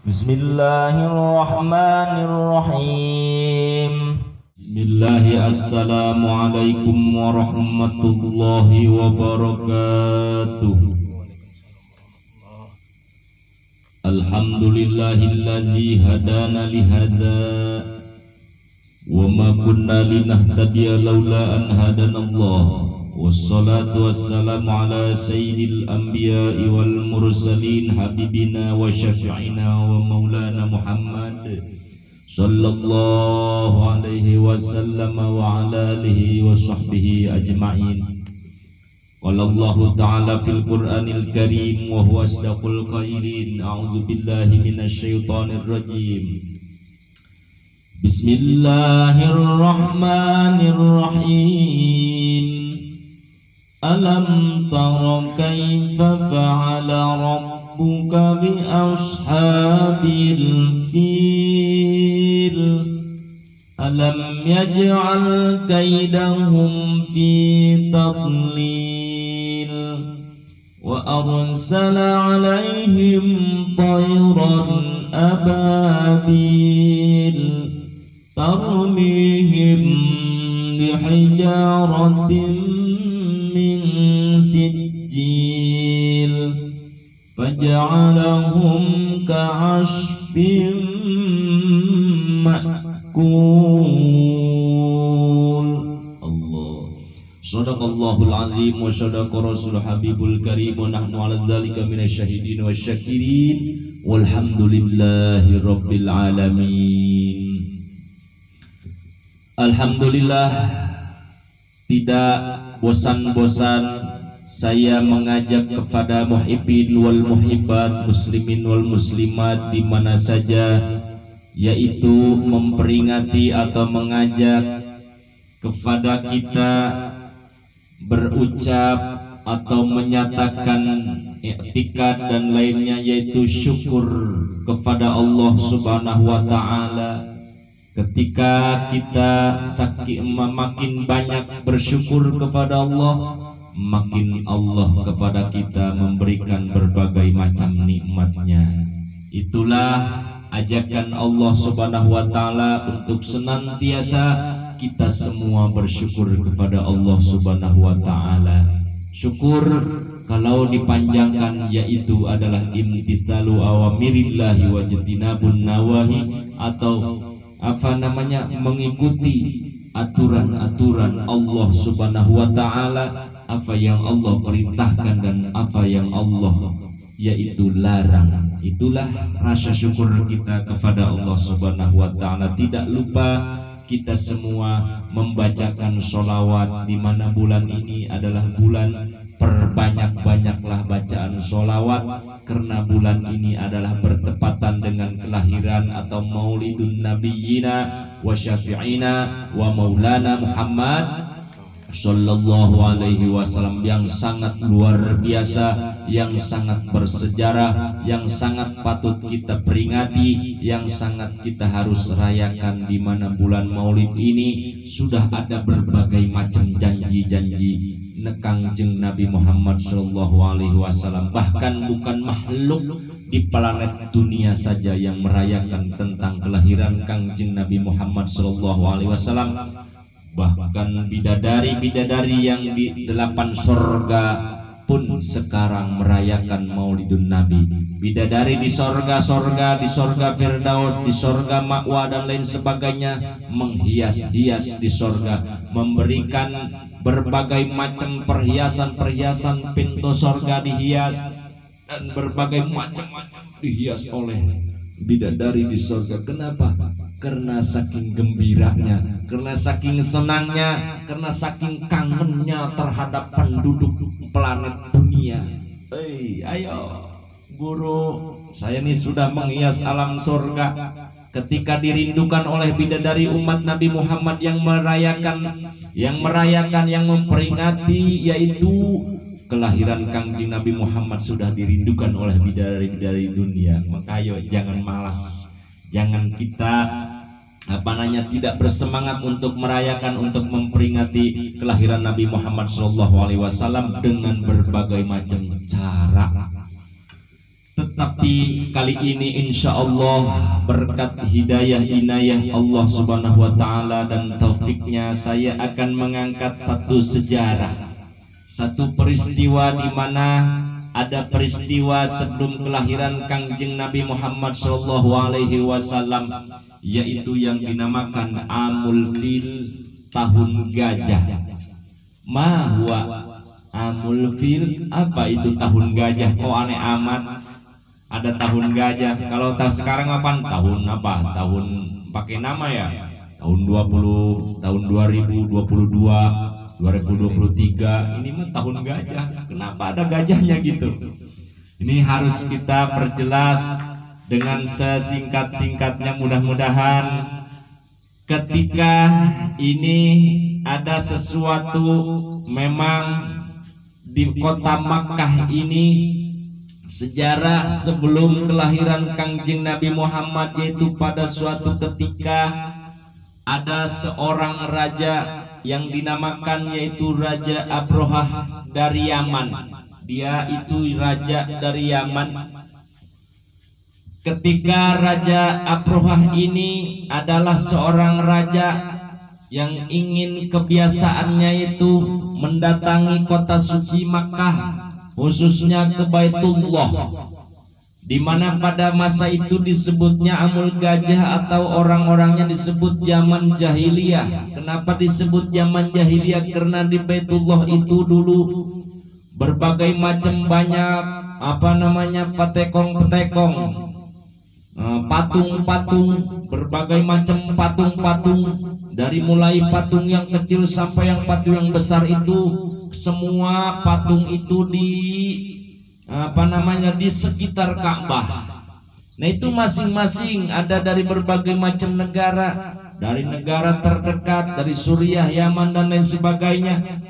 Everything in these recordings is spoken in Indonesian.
Bismillahirrahmanirrahim. Assalamualaikum warahmatullahi wabarakatuh. Alhamdulillahilladzi hadana lihadza wa ma kunna linahtadiya laula an hadanallah. Wassalatu wassalamu ala sayyidil anbiya'i wal mursalin habibina wa syafi'ina wa maulana Muhammad sallallahu alaihi wasallam wa ala alihi wa sahbihi ajma'in. Qala Allah ta'ala fil Qur'anil Karim wa huwa asdaqul qailin. A'udzu billahi minasy syaithanir rajim. Bismillahirrahmanirrahim. Alam tara kaifa fa'ala rabbuka bi ashabil fil. Alam yaj'al kaidahum fi tadlil wa arsala 'alaihim tayran ababil tarmihim bihijaratin min sijil faj'alahum ka'asfin ma'kul. Allah. Shadaqallahul azim wa shadaqa rasul habibul karim wa nahnu ala dzalika minasyahidin wasyakirin walhamdulillahi rabbil alamin. Alhamdulillah, tidak bosan-bosan saya mengajak kepada muhibbin wal muhibbat, muslimin wal muslimat di mana saja, yaitu memperingati atau mengajak kepada kita berucap atau menyatakan i'tikad dan lainnya, yaitu syukur kepada Allah Subhanahu wa taala. Ketika kita makin banyak bersyukur kepada Allah, makin Allah kepada kita memberikan berbagai macam nikmatnya. Itulah ajakan Allah Subhanahu wa taala untuk senantiasa kita semua bersyukur kepada Allah Subhanahu wa taala. Syukur kalau dipanjangkan yaitu adalah imtithalu awamirillahi wa jtinabun nawahi, atau mengikuti aturan-aturan Allah Subhanahu wa taala, apa yang Allah perintahkan dan apa yang Allah yaitu larang. Itulah rasa syukur kita kepada Allah Subhanahu wa taala. Tidak lupa kita semua membacakan sholawat, di mana bulan ini adalah bulan perbanyak-banyaklah bacaan sholawat, karena bulan ini adalah bertepatan dengan kelahiran atau maulidun nabiyina wa syafi'ina wa maulana Muhammad sallallahu alaihi wasallam, yang sangat luar biasa, yang sangat bersejarah, yang sangat patut kita peringati, yang sangat kita harus rayakan. Di mana bulan maulid ini sudah ada berbagai macam janji-janji Kangjeng Nabi Muhammad sallallahu alaihi wasallam. Bahkan bukan makhluk di planet dunia saja yang merayakan tentang kelahiran Kangjeng Nabi Muhammad sallallahu alaihi wasallam. Bahkan bidadari-bidadari yang di 8 surga pun sekarang merayakan maulidun Nabi. Bidadari di sorga-sorga, di sorga Firdaus, di sorga Ma'wa dan lain sebagainya, menghias-hias di sorga, memberikan berbagai macam perhiasan-perhiasan. Pintu sorga dihias dan berbagai macam dihias oleh bidadari di sorga. Kenapa? Karena saking gembiranya, karena saking senangnya, karena saking kangennya terhadap penduduk planet dunia. Ayo guru, saya ini sudah menghias alam surga. Ketika dirindukan oleh bidadari umat Nabi Muhammad yang merayakan, yang memperingati yaitu kelahiran Kangjeng Nabi Muhammad, sudah dirindukan oleh bidadari-bidadari dunia. Maka ayo jangan malas, jangan kita tidak bersemangat untuk merayakan, untuk memperingati kelahiran Nabi Muhammad SAW dengan berbagai macam cara. Tetapi kali ini insya Allah berkat hidayah inayah Allah Subhanahu wa Ta'ala dan taufiknya, saya akan mengangkat satu sejarah, satu peristiwa di mana ada peristiwa sebelum kelahiran Kangjeng Nabi Muhammad Shallallahu Alaihi Wasallam, yaitu yang dinamakan Amul Fil, tahun gajah. Mahwa Amul Fil, apa itu tahun gajah? Kok aneh amat? Ada tahun gajah. Kalau sekarang apa? Tahun apa? Tahun pakai nama ya. Tahun 20, tahun 2022, 2023. Ini mah tahun gajah. Kenapa ada gajahnya gitu? Ini harus kita perjelas dengan sesingkat-singkatnya. Mudah-mudahan ketika ini ada sesuatu, memang di kota Makkah ini sejarah sebelum kelahiran Kangjeng Nabi Muhammad, yaitu pada suatu ketika ada seorang raja yang dinamakan yaitu Raja Abrahah dari Yaman. Dia itu raja dari Yaman. Ketika Raja Abrahah ini adalah seorang raja yang ingin kebiasaannya itu mendatangi kota suci Makkah, khususnya ke Baitullah, di mana pada masa itu disebutnya Amul Gajah atau orang-orangnya disebut zaman jahiliyah. Kenapa disebut zaman jahiliyah? Karena di Baitullah itu dulu berbagai macam banyak patekong-patekong, patung-patung, berbagai macam patung-patung, dari mulai patung yang kecil sampai yang patung yang besar itu. Semua patung itu di di sekitar Ka'bah. Nah, itu masing-masing ada dari berbagai macam negara, dari negara terdekat, dari Suriah, Yaman dan lain sebagainya.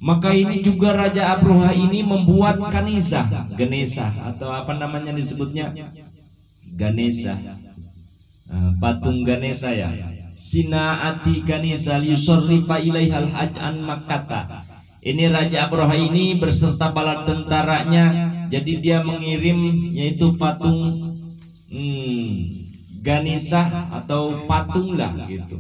Maka ini juga Raja Abrahah ini membuat kanisah, Ganesha atau disebutnya Ganesha, patung Ganesha ya. Sinaati Ganesha liusorrifa ilaihal haj'an Makkata. Ini Raja Abrahah ini berserta bala tentaranya, jadi dia mengirim yaitu patung Ganesha atau patung lah gitu.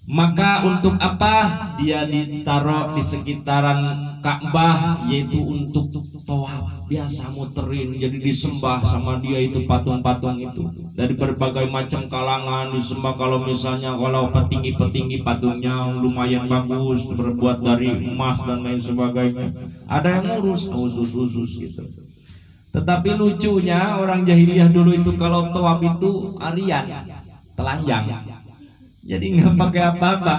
Maka untuk apa dia ditaruh di sekitaran Ka'bah, yaitu untuk tawaf, biasa muterin, jadi disembah sama dia itu patung-patung itu. Dari berbagai macam kalangan disembah. Kalau misalnya kalau petinggi-petinggi patungnya lumayan bagus, terbuat dari emas dan lain sebagainya, ada yang ngurus khusus gitu. Tetapi lucunya orang jahiliyah dulu itu kalau tawaf itu arian, telanjang. Jadi nggak pakai apa-apa.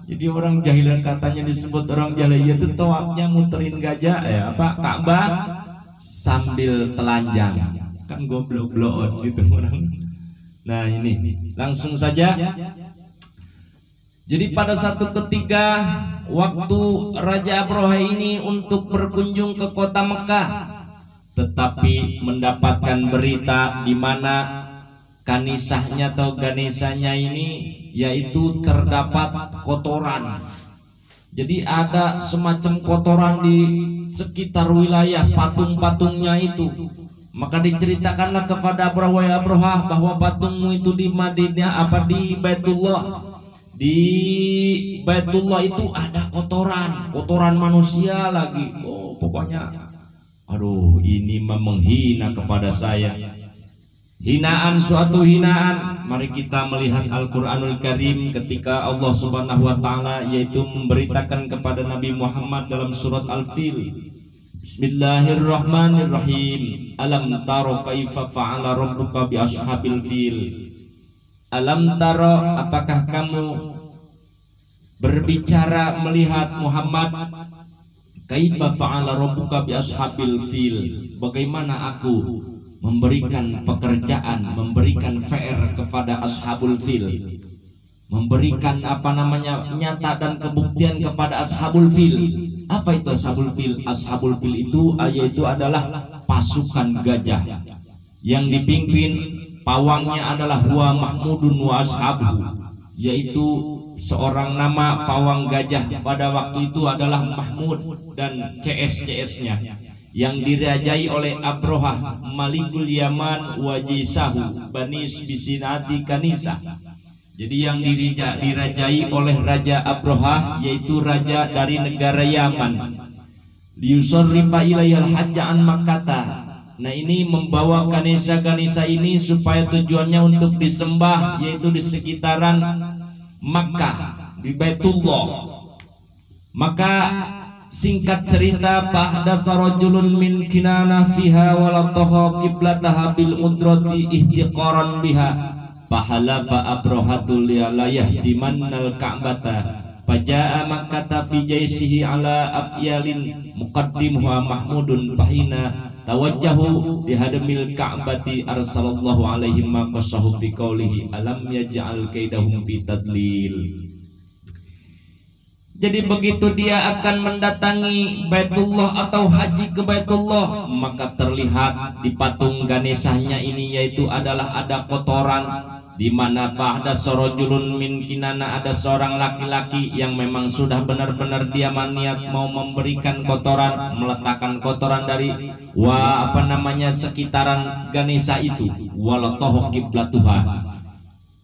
Jadi orang jahiliyah katanya disebut orang jahiliyah itu tawafnya muterin gajah Ka'bah sambil telanjang. Kan goblok-goblok gitu orang. Nah, ini langsung saja. Jadi pada satu ketika waktu Raja Abrahah ini untuk berkunjung ke kota Mekah, tetapi mendapatkan berita di mana kanisahnya atau Ganesanya ini yaitu terdapat kotoran. Jadi ada semacam kotoran di sekitar wilayah patung-patungnya itu. Maka diceritakanlah kepada Abrahah bahwa patungmu itu di Madinah di Baitullah. Di Baitullah itu ada kotoran manusia lagi. Oh, pokoknya aduh, ini menghina kepada saya. Hinaan, suatu hinaan. Mari kita melihat Al-Quranul Karim ketika Allah Subhanahu wa Ta'ala yaitu memberitakan kepada Nabi Muhammad dalam surat Al-Fil. Bismillahirrahmanirrahim. Alam taro kaifa fa'ala rabbuka bi ashabil fil. Alam taro, apakah kamu berbicara melihat Muhammad, kaifa fa'ala rabbuka bi ashabil fil, bagaimana aku memberikan pekerjaan, memberikan PR kepada ashabul fil, memberikan nyata dan kebuktian kepada ashabul fil. Apa itu ashabul fil? Ashabul fil itu yaitu adalah pasukan gajah yang dipimpin pawangnya adalah huwa Mahmudun wa ashabuhu, yaitu seorang nama pawang gajah pada waktu itu adalah Mahmud dan CS-nya. yang dirajai oleh Abrahah Malikul Yaman wajisahu banis bisinati kanisa. Jadi yang dirajai oleh Raja Abrahah yaitu raja dari negara Yaman. Liusarrifa ilayal hajja an Makkata. Nah, ini membawa kanisa-kanisa ini supaya tujuannya untuk disembah yaitu di sekitaran Makkah, di Baitullah. Maka singkat cerita, ba'da sarajulun min Kinana fiha walataha qiblataha bil udrati ihtiqaran biha fahalafa Abrahatul yalayah dimannal Ka'bata faja'a Makkata fi jaisihi ala afyalin muqaddimuha Mahmudun fahina tawajjahu dihadamil Ka'bati arsalallahu alaihim maqassahu fi qawlihi alam yaj'al kaidahum fi tadlil. Jadi begitu dia akan mendatangi Baitullah atau haji ke Baitullah, maka terlihat di patung Ganesahnya ini yaitu adalah ada kotoran, di mana ada sorojulun min Kinana, ada seorang laki-laki yang memang sudah benar-benar dia maniat mau memberikan kotoran, meletakkan kotoran dari sekitaran Ganesha itu, walatoh kiblatuha,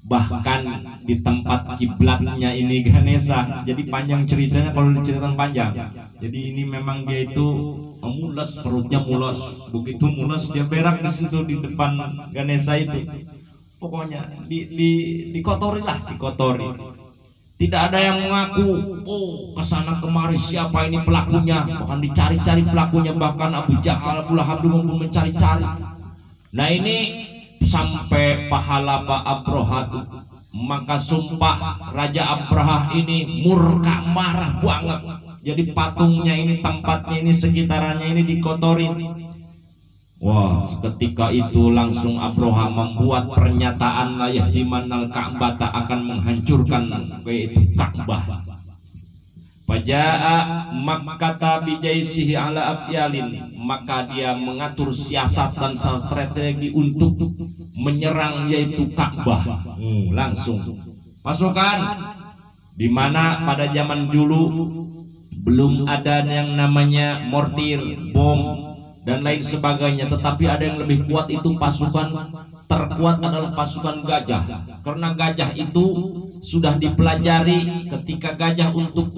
bahkan di tempat kiblatnya ini Ganesha. Jadi panjang ceritanya kalau diceritakan panjang. Jadi ini memang dia itu mules, perutnya mules. Begitu mules dia berak di situ di depan Ganesha itu. Pokoknya dikotori lah, dikotori. Tidak ada yang mengaku, oh kesana kemari siapa ini pelakunya. Bahkan dicari-cari pelakunya, bahkan Abu Jahal, Abu Lahab pun mencari-cari. Nah ini sampai pahala Pak Abrahah, maka sumpah Raja Abrahah ini murka, marah banget. Jadi patungnya ini, tempatnya ini, sekitarannya ini dikotori. Wah, ketika itu langsung Abrahah membuat pernyataan layah di manal Ka'bah tak akan menghancurkan yaitu Ka'bah. Faja'a Makkata bijaisihi ala afyalin, maka dia mengatur siasat dan strategi untuk menyerang yaitu Ka'bah. Langsung pasukan, di mana pada zaman dulu belum ada yang namanya mortir, bom dan lain sebagainya, tetapi ada yang lebih kuat, itu pasukan terkuat adalah pasukan gajah. Karena gajah itu sudah dipelajari, ketika gajah untuk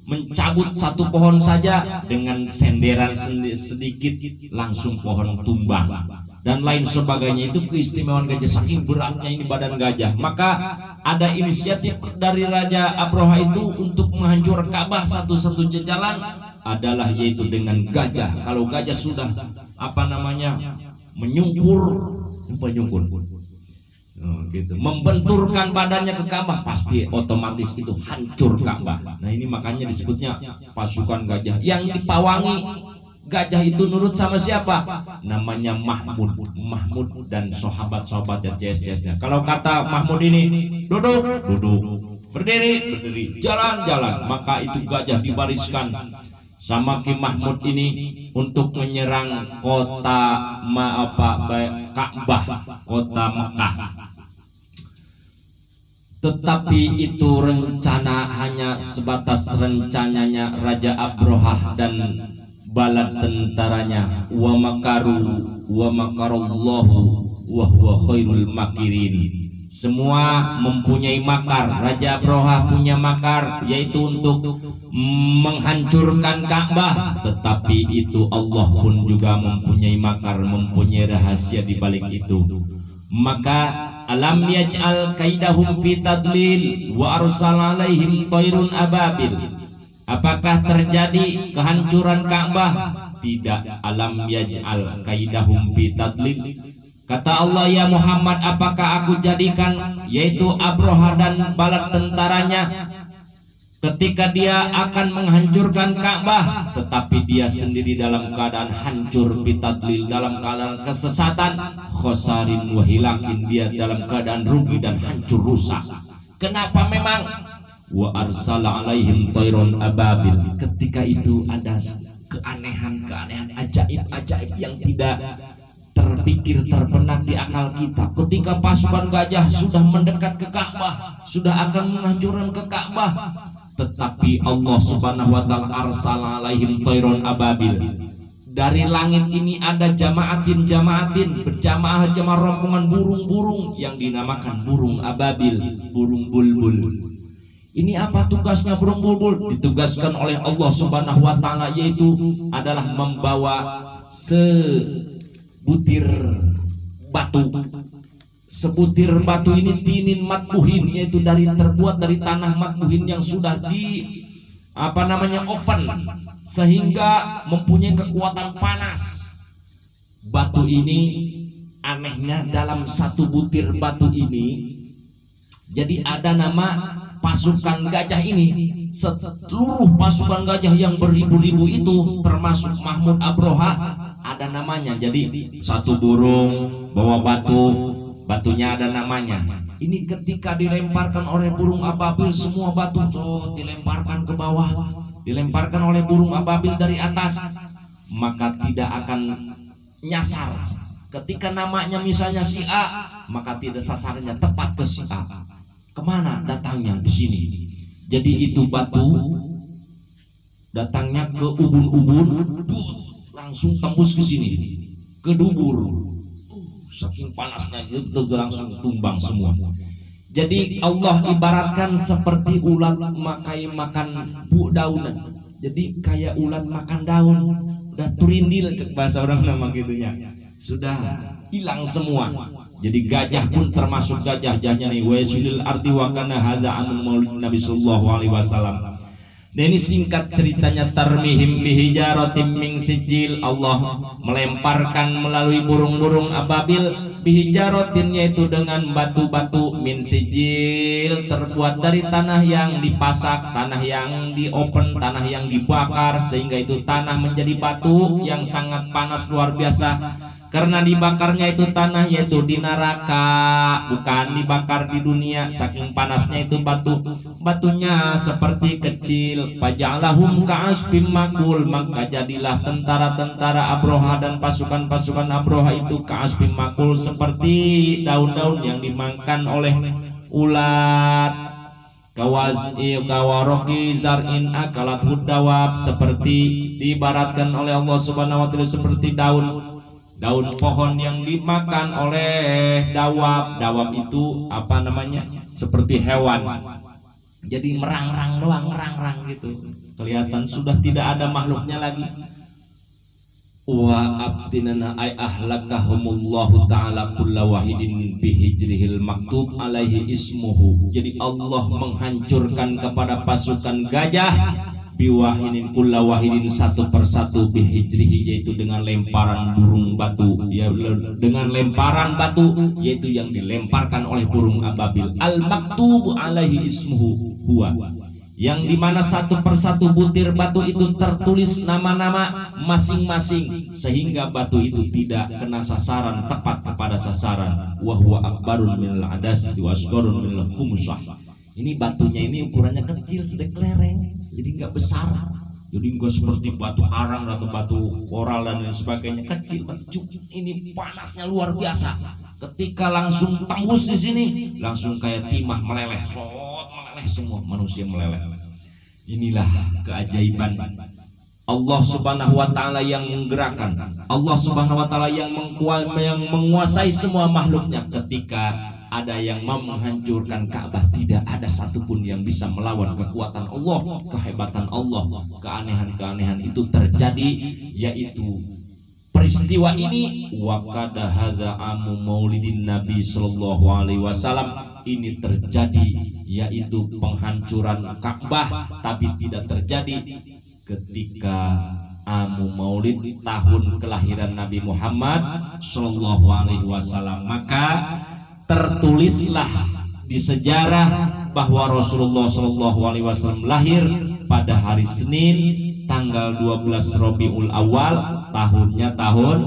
mencabut satu pohon saja dengan senderan sedikit langsung pohon tumbang dan lain sebagainya. Itu keistimewaan gajah, saking beratnya ini badan gajah. Maka ada inisiatif dari Raja Abrahah itu untuk menghancurkan Ka'bah. Satu-satunya jalan adalah yaitu dengan gajah. Kalau gajah sudah menyungkur, gitu, membenturkan badannya ke Ka'bah, pasti otomatis itu hancur Ka'bah. Nah ini makanya disebutnya pasukan gajah. Yang dipawangi gajah itu nurut sama siapa? Namanya Mahmud dan sahabat-sahabat JS-nya. Kalau kata Mahmud ini duduk, berdiri, jalan, maka itu gajah dibariskan sama Ki Mahmud ini untuk menyerang kota Ka'bah, kota Mekah. Tetapi itu rencana hanya sebatas rencananya Raja Abrahah dan bala tentaranya. Wa makaru wa makarallahu wa huwa khairul makirin. Semua mempunyai makar. Raja Abrahah punya makar, yaitu untuk menghancurkan Ka'bah. Tetapi itu Allah pun juga mempunyai makar, mempunyai rahasia di balik itu. Maka alam yaj'al kaidahum fi tadlil wa arsala alaihim tairun ababil. Apakah terjadi kehancuran Ka'bah? Tidak. Alam yaj'al kaidahum fi tadlil. Kata Allah, ya Muhammad, apakah aku jadikan yaitu Abrahah dan bala tentaranya ketika dia akan menghancurkan Ka'bah, tetapi dia sendiri dalam keadaan hancur, bitadlil, dalam keadaan kesesatan, khosarin wahilakin, dia dalam keadaan rugi dan hancur rusak. Kenapa? Memang wa arsala alaihim tairon ababil. Ketika itu ada keanehan ajaib yang tidak terpikir, terbenak di akal kita. Ketika pasukan gajah sudah mendekat ke Ka'bah, sudah akan menghancurkan ke Ka'bah, tetapi Allah Subhanahu wa ta'ala arsala alaihim tairon ababil. Dari langit ini ada jamaatin berjamaah rombongan burung-burung yang dinamakan burung ababil, burung bulbul. Ini apa tugasnya burung bulbul? Ditugaskan oleh Allah Subhanahu wa taala, yaitu adalah membawa sebutir batu. Sebutir batu ini tinin matbuhin, yaitu terbuat dari tanah matbuhin yang sudah di oven, sehingga mempunyai kekuatan panas. Batu ini anehnya dalam satu butir batu ini, jadi ada nama pasukan gajah ini. Seluruh pasukan gajah yang beribu-ribu itu termasuk Mahmud Abroha ada namanya. Jadi satu burung bawa batu, batunya ada namanya. Ini ketika dilemparkan oleh burung ababil, semua batu dilemparkan ke bawah, dilemparkan oleh burung ababil dari atas, maka tidak akan nyasar. Ketika namanya misalnya si A, maka tidak sasarnya tepat ke si A. Kemana datangnya? Di sini. Jadi itu batu datangnya ke ubun-ubun, langsung tembus ke sini, ke dubur. Saking panasnya itu langsung tumbang semua. Jadi Allah ibaratkan seperti ulat makan daunan. Jadi kayak ulat makan daun, udah turindil cek bahasa orang nama gitunya, sudah hilang semua. Jadi gajah pun termasuk gajahnya nih, wasulil ardi wa kana hadza amul maulid Nabi sallallahu alaihi wasallam. Nah, ini singkat ceritanya, tarmihim bihijaratim min sijil. Allah melemparkan melalui burung-burung ababil bihijaratin, yaitu dengan batu-batu min sijil, terbuat dari tanah yang dipasak, tanah yang diopen, tanah yang dibakar, sehingga itu tanah menjadi batu yang sangat panas luar biasa. Karena dibakarnya itu tanah, yaitu di neraka, bukan dibakar di dunia. Saking panasnya itu batunya seperti kecil. Faja'alahum ka'asfim makul, maka jadilah tentara-tentara Abroha dan pasukan-pasukan Abroha itu ka'asfim makul, seperti daun-daun yang dimakan oleh ulat. Kawaroki zar'in akalat hudawab, seperti diibaratkan oleh Allah Subhanahu wa taala seperti daun pohon yang dimakan oleh dawab. Dawab itu seperti hewan. Jadi merangrang doang, merangrang gitu. Kelihatan sudah tidak ada makhluknya lagi. Wa abtinana ay ahlakahumullahu ta'ala kulla wahidin bihijrihil maktub alaihi ismuhu. Jadi Allah menghancurkan kepada pasukan gajah biwahidin kulla wahidin, satu persatu bihijrihi, yaitu dengan lemparan burung batu, ya, dengan lemparan batu, yaitu yang dilemparkan oleh burung ababil. Al maktubu alaihi ismuhu huwa, yang dimana satu persatu butir batu itu tertulis nama-nama masing-masing, sehingga batu itu tidak kena sasaran, tepat kepada sasaran. Wa huwa akbarun minal adasi wa asgharun minal khumusah. Ini batunya ini ukurannya kecil, sedek lereng, jadi nggak besar, jadi nggak seperti batu karang atau batu koral dan lain sebagainya, kecil. Ini panasnya luar biasa. Ketika langsung tembus di sini, langsung kayak timah meleleh, meleleh semua manusia meleleh. Inilah keajaiban Allah Subhanahu wa taala yang menggerakkan, Allah Subhanahu wa taala yang menguasai semua makhluknya. Ketika ada yang mau menghancurkan Ka'bah, tidak ada satupun yang bisa melawan kekuatan Allah, kehebatan Allah. Keanehan-keanehan itu terjadi, yaitu peristiwa ini waqada hadza amu maulidin Nabi sallallahu alaihi wasallam. Ini terjadi, yaitu penghancuran Ka'bah, tapi tidak terjadi ketika amu maulid, tahun kelahiran Nabi Muhammad sallallahu alaihi wasallam. Maka tertulislah di sejarah bahwa Rasulullah sallallahu alaihi wasallam lahir pada hari Senin tanggal 12 Rabiul Awal, tahunnya tahun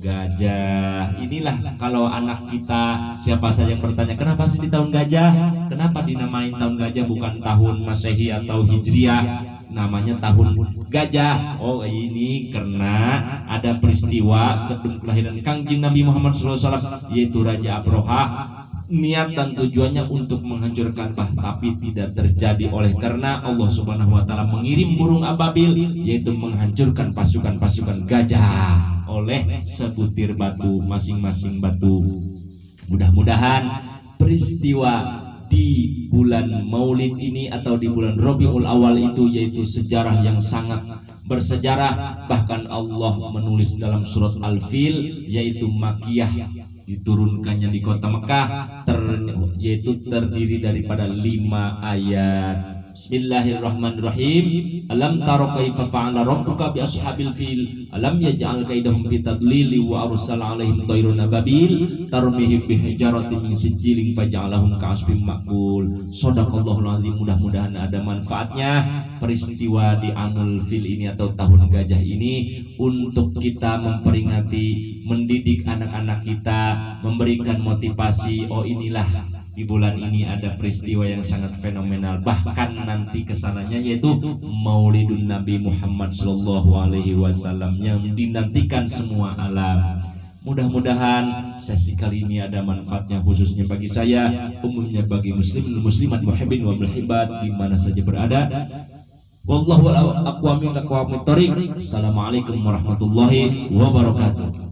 gajah. Inilah kalau anak kita siapa saja yang bertanya kenapa sih di tahun gajah, kenapa dinamain tahun gajah bukan tahun Masehi atau Hijriah, namanya tahun gajah. Oh, ini karena ada peristiwa sebelum kelahiran Kangjeng Nabi Muhammad SAW, yaitu Raja Abroha niat dan tujuannya untuk menghancurkan Ka'bah, tapi tidak terjadi oleh karena Allah Subhanahu wa taala mengirim burung ababil, yaitu menghancurkan pasukan-pasukan gajah oleh sebutir batu, masing-masing batu. Mudah-mudahan peristiwa di bulan Maulid ini atau di bulan Rabiul Awal itu yaitu sejarah yang sangat bersejarah, bahkan Allah menulis dalam surat Al-Fil yaitu Makkiyah, diturunkannya di kota Mekah, yaitu terdiri daripada 5 ayat. Bismillahirrahmanirrahim. Alam tara kaifa fa'ala rabbuka bi ashabil fil alam yaj'al kaidahum fi tadlil wa arsala 'alaihim tayran ababil tarmihim bi hijaratin min sijilin faj'alahum ka'asfin ma'kul. Shadaqallahul azim. Mudah-mudahan ada manfaatnya peristiwa di Amul Fil ini atau tahun gajah ini untuk kita memperingati, mendidik anak-anak kita, memberikan motivasi. Oh, inilah di bulan ini ada peristiwa yang sangat fenomenal, bahkan nanti kesananya yaitu Maulidun Nabi Muhammad Shallallahu Alaihi Wasallam yang dinantikan semua alam. Mudah-mudahan sesi kali ini ada manfaatnya, khususnya bagi saya, umumnya bagi muslim dan muslimat, muhibbin wa muhibbat di mana saja berada. Wallahu a'lam. Assalamualaikum warahmatullahi wabarakatuh.